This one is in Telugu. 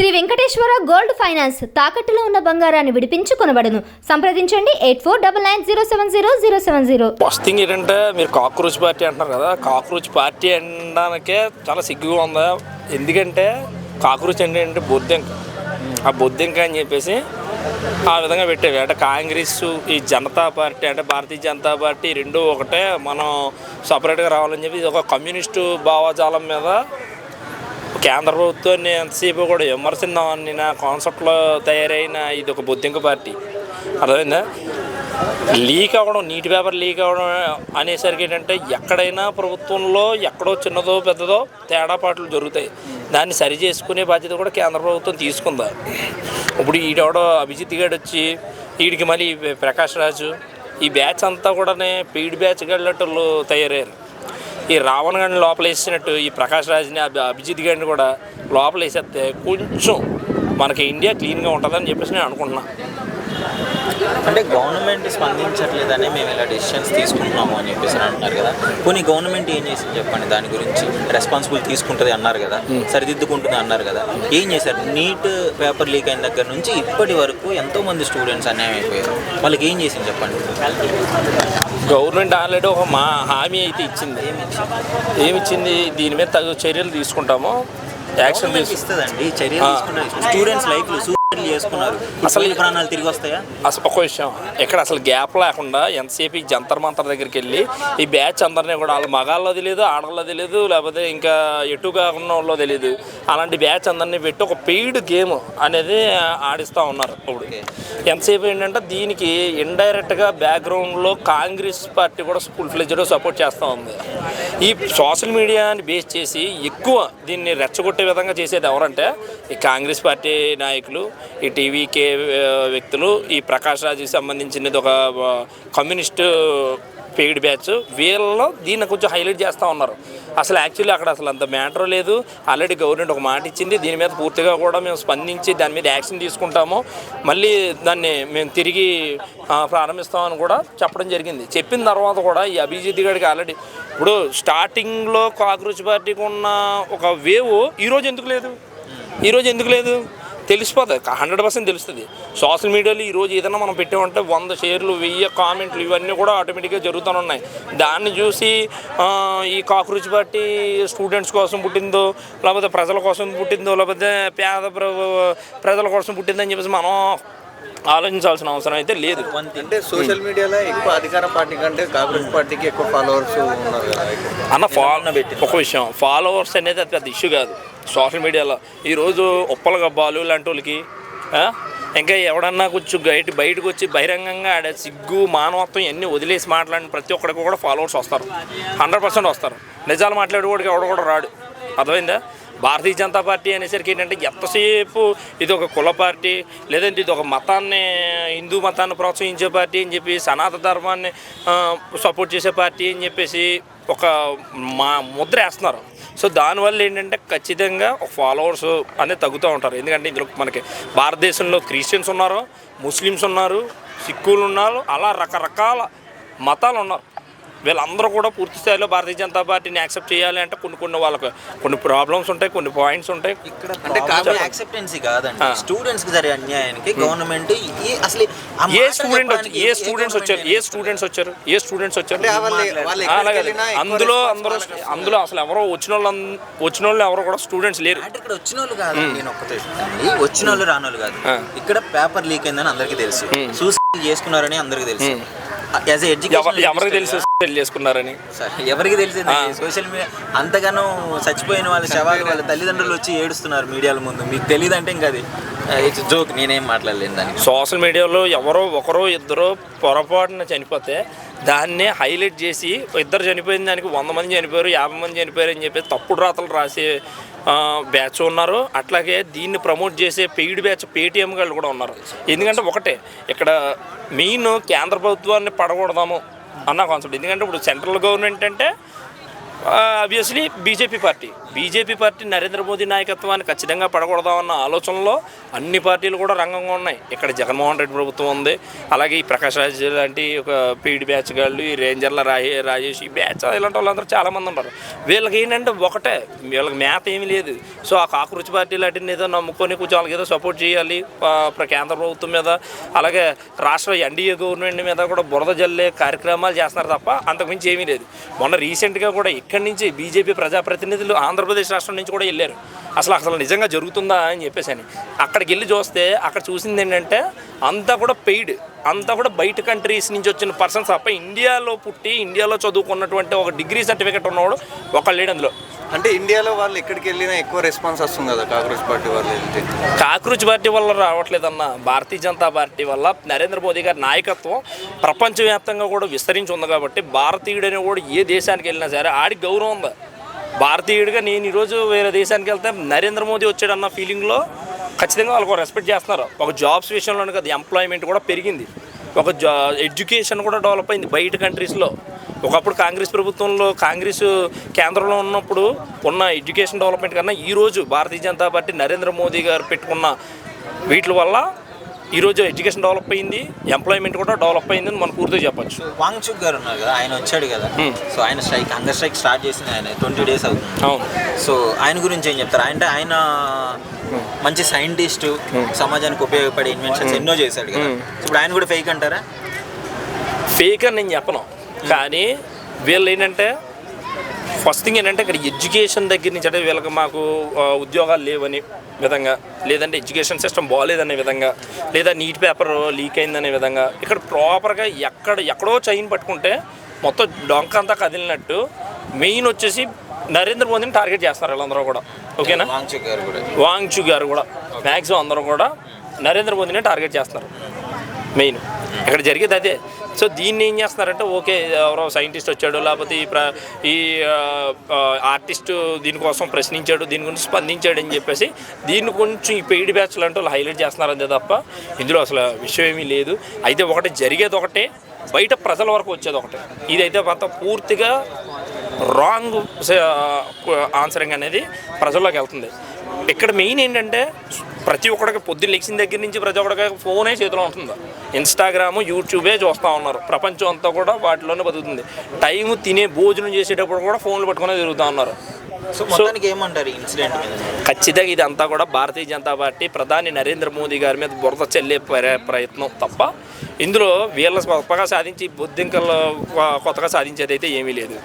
శ్రీ వెంకటేశ్వర గోల్డ్ ఫైనాన్స్ తాకట్టులో ఉన్న బంగారాన్ని విడిపించి కొనబడును. సంప్రదించండి 8499070070. ఫస్ట్ థింగ్ ఏంటంటే మీరు కాక్రోచ్ పార్టీ అంటున్నారు కదా, కాక్రోచ్ పార్టీ అనడానికే చాలా సిగ్గుగా ఉందా. ఎందుకంటే కాక్రోచ్ అంటే బొద్దింక, ఆ బొద్దింక అని చెప్పేసి ఆ విధంగా పెట్టేవి. అంటే కాంగ్రెస్ ఈ జనతా పార్టీ అంటే భారతీయ జనతా పార్టీ రెండూ ఒకటే, మనం సపరేట్గా రావాలని చెప్పి ఇది ఒక కమ్యూనిస్టు భావజాలం మీద కేంద్ర ప్రభుత్వాన్ని ఎంతసేపు కూడా విమర్శిందామని నా కాన్సెప్ట్లో తయారైన ఇది ఒక బొద్దింక పార్టీ. అర్థమైందా? లీక్ అవ్వడం, నీటి పేపర్ లీక్ అవ్వడం అనేసరికి ఏంటంటే ఎక్కడైనా ప్రభుత్వంలో ఎక్కడో చిన్నదో పెద్దదో తేడాపాట్లు జరుగుతాయి. దాన్ని సరి చేసుకునే బాధ్యత కూడా కేంద్ర ప్రభుత్వం తీసుకుందా. ఇప్పుడు ఈడెవడో అభిజిత్ గారు వచ్చి వీడికి మళ్ళీ ప్రకాష్ రాజు ఈ బ్యాచ్ అంతా కూడా పెయిడ్ బ్యాచ్ గళ్ళట్లు తయారయ్యారు. ఈ రావణ్ గారిని లోపల వేసినట్టు ఈ ప్రకాష్ రాజ్ని అభిజిత్ గారిని కూడా లోపల వేసేస్తే కొంచెం మనకి ఇండియా క్లీన్గా ఉంటుందని చెప్పేసి నేను అనుకుంటున్నాను. అంటే గవర్నమెంట్ స్పందించట్లేదని మేము ఇలా డెసిషన్స్ తీసుకుంటున్నాము అని చెప్పేసి అంటున్నారు కదా. కొన్ని గవర్నమెంట్ ఏం చేసింది చెప్పండి, దాని గురించి రెస్పాన్సిబుల్ తీసుకుంటుంది అన్నారు కదా, సరిదిద్దుకుంటుంది అన్నారు కదా. ఏం చేశారు? నీట్ పేపర్ లీక్ అయిన దగ్గర నుంచి ఇప్పటి వరకు ఎంతోమంది స్టూడెంట్స్ అన్యాయం అయిపోయారు. వాళ్ళకి ఏం చేసింది చెప్పండి. గవర్నమెంట్ ఆల్రెడీ ఒక హామీ అయితే ఇచ్చింది. ఏమిచ్చింది? దీని మీద తగు చర్యలు తీసుకుంటాము, యాక్షన్ ఇస్తుందండి. చర్యలు తీసుకున్నారు, స్టూడెంట్స్ లైఫ్లు చేసుకున్నారు, అసలు ప్రాణాలు తిరిగి వస్తాయా? అసలు ఒక విషయం, ఎక్కడ అసలు గ్యాప్ లేకుండా ఎంతసేపు ఈ జంతర్ మంతర్ దగ్గరికి వెళ్ళి ఈ బ్యాచ్ అందరినీ కూడా వాళ్ళ మగాళ్ళో తెలియదు, ఆడల్లో తెలియదు, లేకపోతే ఇంకా ఎటు కాకుండా వాళ్ళలో తెలియదు, అలాంటి బ్యాచ్ అందరినీ పెట్టి ఒక పెయిడ్ గేమ్ అనేది ఆడిస్తూ ఉన్నారు. ఇప్పుడు ఎంతసేపు ఏంటంటే దీనికి ఇండైరెక్ట్గా బ్యాక్గ్రౌండ్లో కాంగ్రెస్ పార్టీ కూడా ఫుల్ ఫ్లెడ్జ్డ్గా సపోర్ట్ చేస్తూ ఉంది. ఈ సోషల్ మీడియాని బేస్ చేసి ఎక్కువ దీన్ని రెచ్చగొట్టే విధంగా చేసేది ఎవరంటే ఈ కాంగ్రెస్ పార్టీ నాయకులు, ఈ టీవీకే వ్యక్తులు, ఈ ప్రకాష్ రాజుకి సంబంధించినది ఒక కమ్యూనిస్టు పెయిడ్ బ్యాచ్. వీళ్ళలో దీన్ని కొంచెం హైలైట్ చేస్తూ ఉన్నారు. అసలు యాక్చువల్లీ అక్కడ అసలు అంత మ్యాటర్ లేదు. ఆల్రెడీ గవర్నమెంట్ ఒక మాట ఇచ్చింది, దీని మీద పూర్తిగా కూడా మేము స్పందించి దాని మీద యాక్షన్ తీసుకుంటాము, మళ్ళీ దాన్ని మేము తిరిగి ప్రారంభిస్తామని కూడా చెప్పడం జరిగింది. చెప్పిన తర్వాత కూడా ఈ అభిజిత్ గారికి ఆల్రెడీ ఇప్పుడు స్టార్టింగ్లో కాక్రోచ్ పార్టీకి ఉన్న ఒక వేవ్ ఈరోజు ఎందుకు లేదు తెలిసిపోతుంది, 100% తెలుస్తుంది. సోషల్ మీడియాలో ఈరోజు ఏదైనా మనం పెట్టామంటే 100 షేర్లు 1000 కామెంట్లు ఇవన్నీ కూడా ఆటోమేటిక్గా జరుగుతూనే ఉన్నాయి. దాన్ని చూసి ఈ కాక్రోచ్ పార్టీ స్టూడెంట్స్ కోసం పుట్టిందో, లేకపోతే ప్రజల కోసం పుట్టిందో, లేకపోతే పేద ప్రజల కోసం పుట్టిందని చెప్పేసి మనం ఆలోచించాల్సిన అవసరం అయితే లేదు. అంటే సోషల్ మీడియాలో ఎక్కువ అధికార పార్టీ కంటే కాంగ్రెస్ పార్టీకి ఎక్కువ ఫాలోవర్స్ ఉన్నారు కదా అన్న. ఒక విషయం, ఫాలోవర్స్ అనేది అది పెద్ద ఇష్యూ కాదు సోషల్ మీడియాలో. ఈరోజు ఉప్పల గబ్బాలు లాంటి వాళ్ళకి ఇంకా ఎవడన్నా కొంచెం బయటకు వచ్చి బహిరంగంగా ఆడే సిగ్గు మానవత్వం ఇవన్నీ వదిలేసి మాట్లాడిన ప్రతి ఒక్కడికి కూడా ఫాలోవర్స్ వస్తారు, 100% వస్తారు. నిజాలు మాట్లాడేవాడికి ఎవడ కూడా రాడు. అర్థమైందా? భారతీయ జనతా పార్టీ అనేసరికి ఏంటంటే ఎంతసేపు ఇది ఒక కుల పార్టీ, లేదంటే ఇది ఒక మతాన్ని, హిందూ మతాన్ని ప్రోత్సహించే పార్టీ అని చెప్పి, సనాతన ధర్మాన్ని సపోర్ట్ చేసే పార్టీ అని చెప్పేసి ఒక ముద్ర వేస్తున్నారు. సో దానివల్ల ఏంటంటే ఖచ్చితంగా ఒక ఫాలోవర్స్ అనేది తగ్గుతూ ఉంటారు. ఎందుకంటే ఇందులో మనకి భారతదేశంలో క్రిస్టియన్స్ ఉన్నారు, ముస్లిమ్స్ ఉన్నారు, సిక్కులు ఉన్నారు, అలా రకరకాల మతాలు ఉన్నారు. వీళ్ళందరూ కూడా పూర్తి స్థాయిలో భారతీయ జనతా పార్టీని యాక్సెప్ట్ చేయాలి అంటే కొన్ని వాళ్ళకి కొన్ని ప్రాబ్లమ్స్ ఉంటాయి, కొన్ని పాయింట్స్ ఉంటాయి. ఇక్కడ అంటే యాక్సెప్టెన్సీ కాదండి, స్టూడెంట్స్కి జరిగే అన్యాయానికి గవర్నమెంట్ అసలు ఏ స్టూడెంట్స్ వచ్చారు అలాగే అందులో అసలు ఎవరో వచ్చిన వాళ్ళు ఎవరో కూడా స్టూడెంట్స్ లేరు. అంటే ఇక్కడ వచ్చిన వాళ్ళు కాదు, నేను ఒక్కటే వచ్చిన వాళ్ళు రానోళ్ళు కాదు. ఇక్కడ పేపర్ లీక్ అయిందని అందరికీ తెలుసు, సూసైడ్ చేసుకున్నారని అందరికీ తెలుసు. ఎవరికి తెలుసు చేసుకున్నారని? ఎవరికి తెలిసింది? సోషల్ మీడియా అంతగానో చచ్చిపోయిన వాళ్ళ శవాలు వాళ్ళ తల్లిదండ్రులు వచ్చి ఏడుస్తున్నారు మీడియాల ముందు. మీకు తెలియదు అంటే ఇంకా అది జోక్, నేనేం మాట్లాడలేను దానికి. సోషల్ మీడియాలో ఎవరో ఒకరో ఇద్దరు పొరపాటున చనిపోతే దాన్నే హైలైట్ చేసి ఇద్దరు చనిపోయిన దానికి 100 మంది చనిపోయారు, 50 మంది చనిపోయారు అని చెప్పి తప్పుడు రాతలు రాసే బ్యాచ్ ఉన్నారు. అట్లాగే దీన్ని ప్రమోట్ చేసే పెయిడ్ బ్యాచ్ పేటీఎం వాళ్ళు కూడా ఉన్నారు. ఎందుకంటే ఒకటే ఇక్కడ మెయిన్ కేంద్ర ప్రభుత్వాన్ని పడకూడదాము అన్న కాన్సెప్ట్. ఎందుకంటే ఇప్పుడు సెంట్రల్ గవర్నమెంట్ అంటే obviously BJP party Narendra Modi నాయకత్వాన్ని ఖచ్చితంగా పడకూడదామన్న ఆలోచనలో అన్ని పార్టీలు కూడా రంగంగా ఉన్నాయి. ఇక్కడ జగన్మోహన్ రెడ్డి ప్రభుత్వం ఉంది, అలాగే ఈ ప్రకాష్ రాజ్ లాంటి ఒక పీడి బ్యాచ్ గాళ్ళు, ఈ రేంజర్ల రాజేష్ ఈ బ్యాచ్ ఇలాంటి వాళ్ళందరూ చాలామంది ఉన్నారు. వీళ్ళకి ఏంటంటే ఒకటే, వీళ్ళకి మ్యాథ్ ఏమీ లేదు. సో ఆ కాకృతి పార్టీ లాంటిని ఏదో నమ్ముకొని కొంచెం వాళ్ళకి ఏదో సపోర్ట్ చేయాలి కేంద్ర ప్రభుత్వం మీద, అలాగే రాష్ట్ర ఎన్డీఏ గవర్నమెంట్ మీద కూడా బురద జల్లే కార్యక్రమాలు చేస్తున్నారు తప్ప అంతకుమించి ఏమీ లేదు. మొన్న రీసెంట్గా కూడా ఇక్కడి నుంచి బీజేపీ ప్రజాప్రతినిధులు ఆంధ్రప్రదేశ్ రాష్ట్రం నుంచి కూడా వెళ్ళారు. అసలు నిజంగా జరుగుతుందా అని చెప్పేసి అని అక్కడికి వెళ్ళి చూస్తే అక్కడ చూసింది ఏంటంటే అంతా కూడా పెయిడ్, అంతా కూడా బయట కంట్రీస్ నుంచి వచ్చిన పర్సన్స్ తప్ప ఇండియాలో పుట్టి ఇండియాలో చదువుకున్నటువంటి ఒక డిగ్రీ సర్టిఫికేట్ ఉన్నవాడు ఒకళ్ళు లేడు అందులో. అంటే ఇండియాలో వాళ్ళు ఎక్కడికి వెళ్ళినా ఎక్కువ రెస్పాన్స్ వస్తుంది కదా కాంగ్రెస్ పార్టీ వాళ్ళు వెళ్తే. కాకృతి పార్టీ వల్ల రావట్లేదన్న, భారతీయ జనతా పార్టీ వల్ల నరేంద్ర మోదీ గారి నాయకత్వం ప్రపంచవ్యాప్తంగా కూడా విస్తరించి ఉంది కాబట్టి భారతీయుడని కూడా ఏ దేశానికి వెళ్ళినా సరే ఆడికి గౌరవం ఉంది. భారతీయుడిగా నేను ఈరోజు వేరే దేశానికి వెళ్తే నరేంద్ర మోదీ వచ్చాడన్న ఫీలింగ్లో ఖచ్చితంగా వాళ్ళకు రెస్పెక్ట్ చేస్తున్నారు. ఒక జాబ్స్ విషయంలోనే కదా, ఎంప్లాయ్మెంట్ కూడా పెరిగింది, ఒక ఎడ్యుకేషన్ కూడా డెవలప్ అయింది బయట కంట్రీస్లో. ఒకప్పుడు కాంగ్రెస్ ప్రభుత్వంలో కాంగ్రెస్ కేంద్రంలో ఉన్నప్పుడు ఉన్న ఎడ్యుకేషన్ డెవలప్మెంట్ కన్నా ఈరోజు భారతీయ జనతా పార్టీ నరేంద్ర మోదీ గారు పెట్టుకున్న వీటి వల్ల ఈరోజు ఎడ్యుకేషన్ డెవలప్ అయింది, ఎంప్లాయ్మెంట్ కూడా డెవలప్ అయింది అని మనం పూర్తిగా చెప్పచ్చు. వాంగ్చుక్ గారు ఉన్నారు కదా, ఆయన వచ్చాడు కదా, సో ఆయన హంగర్ స్ట్రైక్ స్టార్ట్ చేసింది ఆయన 20 days అవుతుంది. అవును. సో ఆయన గురించి ఏం చెప్తారు? అంటే ఆయన మంచి సైంటిస్టు, సమాజానికి ఉపయోగపడే ఇన్వెన్షన్స్ ఎన్నో చేశాడు కదా, ఇప్పుడు ఆయన కూడా ఫేక్ అంటారా? ఫేక్ అని నేను చెప్పను, కానీ వీళ్ళు ఏంటంటే ఫస్ట్ థింగ్ ఏంటంటే ఇక్కడ ఎడ్యుకేషన్ దగ్గర నుంచి అంటే వీళ్ళకి మాకు ఉద్యోగాలు లేవని విధంగా, లేదంటే ఎడ్యుకేషన్ సిస్టమ్ బాగాలేదనే విధంగా, లేదా నీట్ పేపర్ లీక్ అయిందనే విధంగా, ఇక్కడ ప్రాపర్గా ఎక్కడో చైన్ పట్టుకుంటే మొత్తం డొంక అంతా కదిలినట్టు మెయిన్ వచ్చేసి నరేంద్ర మోదీని టార్గెట్ చేస్తారు వీళ్ళందరూ కూడా. ఓకేనా? వాంగ్చుక్ గారు కూడా మ్యాక్సిమం అందరూ కూడా నరేంద్ర మోదీని టార్గెట్ చేస్తారు మెయిన్. ఇక్కడ జరిగేది అదే. సో దీన్ని ఏం చేస్తున్నారంటే ఓకే ఎవరో సైంటిస్ట్ వచ్చాడు, లేకపోతే ఈ ఆర్టిస్ట్ దీనికోసం ప్రశ్నించాడు, దీని గురించి స్పందించాడు అని చెప్పేసి దీన్ని కొంచెం ఈ పెయిడ్ బ్యాచ్లు అంటే వాళ్ళు హైలైట్ చేస్తున్నారు అంతే తప్ప ఇందులో అసలు విషయం ఏమీ లేదు. అయితే ఒకటి జరిగేది ఒకటే, బయట ప్రజల వరకు వచ్చేది ఒకటే. ఇదైతే మొత్తం పూర్తిగా రాంగ్ ఆన్సరింగ్ అనేది ప్రజల్లోకి వెళ్తుంది. ఇక్కడ మెయిన్ ఏంటంటే ప్రతి ఒక్కడికి పొద్దున్న లెక్సిన దగ్గర నుంచి ప్రతి ఒక్కడికి ఫోనే చేతిలో ఉంటుంది. ఇన్స్టాగ్రాము, యూట్యూబే చూస్తూ ఉన్నారు. ప్రపంచం అంతా కూడా వాటిలోనే బతుకుతుంది. టైం తినే భోజనం చేసేటప్పుడు కూడా ఫోన్లు పట్టుకునే తిరుగుతూ ఉన్నారు. సో మొత్తానికి ఏమంటారు ఈ ఇన్సిడెంట్ మీద? ఖచ్చితంగా ఇదంతా కూడా భారతీయ జనతా పార్టీ ప్రధాని నరేంద్ర మోదీ గారి మీద బురద చల్లే ప్రయత్నం తప్ప ఇందులో వీళ్ళ గొప్పగా సాధించి బొద్దింకలు కొత్తగా సాధించేది అయితే ఏమీ లేదు.